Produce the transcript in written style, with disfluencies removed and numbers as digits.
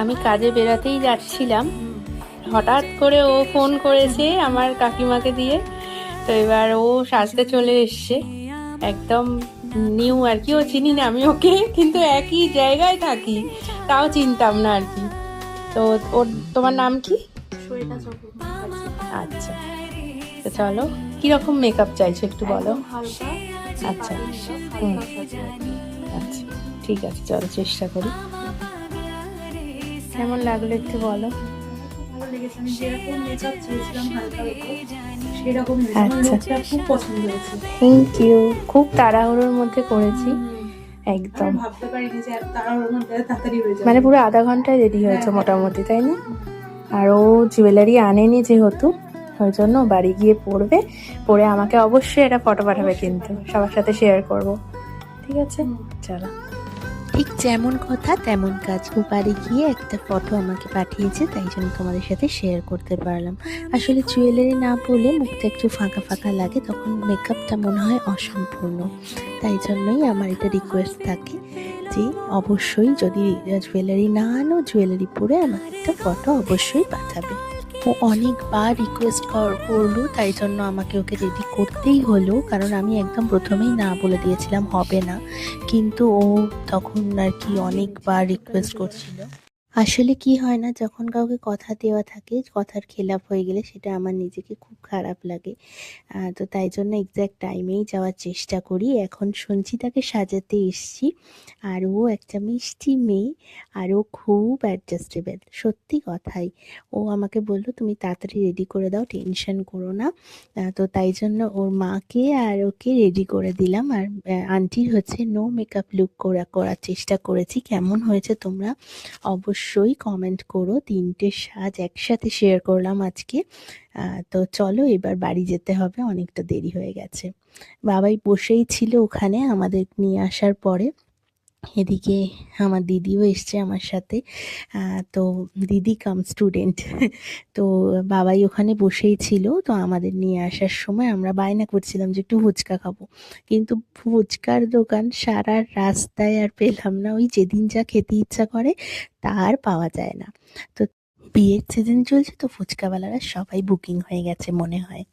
আমি কাজে বেরাতেই যাচ্ছিলাম, হঠাৎ করে ও ফোন করেছে আমার কাকিমাকে দিয়ে। তো এবার ও সাজতে চলে এসছে, একদম নিউ আর কি। ও চিনি না আমি ওকে, কিন্তু একই জায়গায় থাকি, তাও চিনতাম না আর কি। তো ওর, তোমার নাম কি? শ্বেতা চক্রবর্তী। আচ্ছা, তো চলো, কিরকম মেকআপ চাইছো একটু বলো। একদম হালকা, আচ্ছা, পার্টি মেকআপ, হুম, হালকা সাজে আর কি। আচ্ছা, ঠিক আছে, চলো চেষ্টা করি। কেমন লাগলো একটু বলো। আমার খুব ভালো লেগেছে, আমি যেরকম মেকআপ চেয়েছিলাম হালকার উপর সেরকম হয়েছে, আমার আচ্ছা, লুকটা খুব পছন্দ হয়েছে। Thank you. খুব তাড়াহুড়োর মধ্যে করেছি, আমি একদম। ভাবতে পারিনি যে এত তাড়াহুড়োর মধ্যে এত তাড়াতাড়ি হয়ে মানে যাবে। পুরো আধা ঘন্টায় রেডি হ্যাঁ হয়েছে হ্যাঁ মোটামুটি, তাই না? আর ও জুয়েলারি আনেনি যেহেতু, ওই জন্য বাড়ি গিয়ে পরবে, পরে আমাকে অবশ্যই এটা ফটো পাঠাবে, অবশ্যই কিন্তু পাঠাবো। সবার সাথে শেয়ার করব। ঠিক আছে, হুম। চলো। ঠিক যেমন কথা তেমন কাজ, ও বাড়ি গিয়ে একটা ফটো আমাকে পাঠিয়েছে, তাই জন্য তোমাদের সাথে শেয়ার করতে পারলাম। আসলে জুয়েলারি না পরলে মুখটা একটু ফাঁকা ফাঁকা লাগে, তখন মেকআপটা মনে হয় অসম্পূর্ণ। তাই জন্যই আমার এটা রিকোয়েস্ট থাকে যে অবশ্যই যদি জুয়েলারি না আনো, জুয়েলারি পরে আমাকে একটা ফটো অবশ্যই পাঠাবে। ও অনেকবার রিকোয়েস্ট করলো, তাই জন্য আমাকে ওকে রেডি করতেই হলো, কারণ আমি একদম প্রথমেই না বলে দিয়েছিলাম হবে না। কিন্তু ও তখন আর কি অনেকবার রিকোয়েস্ট করছিল। আসলে কি হয় না, যখন কাউকে কথা দেওয়া থাকে, কথার খেলাপ হয়ে গেলে সেটা আমার নিজেকে খুব খারাপ লাগে। তো তাই জন্য এক্স্যাক্ট টাইমেই যাওয়ার চেষ্টা করি। এখন সঞ্চিতাকে সাজাতে এসছি, আর ও একটা মিষ্টি মেয়ে, আর ও খুব অ্যাডজাস্টেবল, সত্যি কথাই। ও আমাকে বলল তুমি তাড়াতাড়ি রেডি করে দাও, টেনশন করো না। তো তাই জন্য ওর মাকে আর ওকে রেডি করে দিলাম। আর আন্টির হচ্ছে নো মেকআপ লুক করার চেষ্টা করেছি। কেমন হয়েছে তোমরা অবশ্যই কমেন্ট করো। 3টে সাজ একসাথে শেয়ার করলাম আজকে। তো চলো এবার বাড়ি যেতে হবে, অনেকটা দেরি হয়ে গেছে। বাবাই বসেই ছিল ওখানে আমাদের নিয়ে আসার পরে। এদিকে আমার দিদিও এসছে আমার সাথে। তো দিদি কাম স্টুডেন্ট। তো বাবাই ওখানে বসেই ছিল, তো আমাদের নিয়ে আসার সময় আমরা বায়না করছিলাম যে একটু ফুচকা খাবো, কিন্তু ফুচকার দোকান সারা রাস্তায় আর পেলাম না। ওই যেদিন যা খেতে ইচ্ছা করে তা আর পাওয়া যায় না। তো বিয়ের সিজন চলছে, তো ফুচকাওয়ালারা সবাই বুকিং হয়ে গেছে মনে হয়।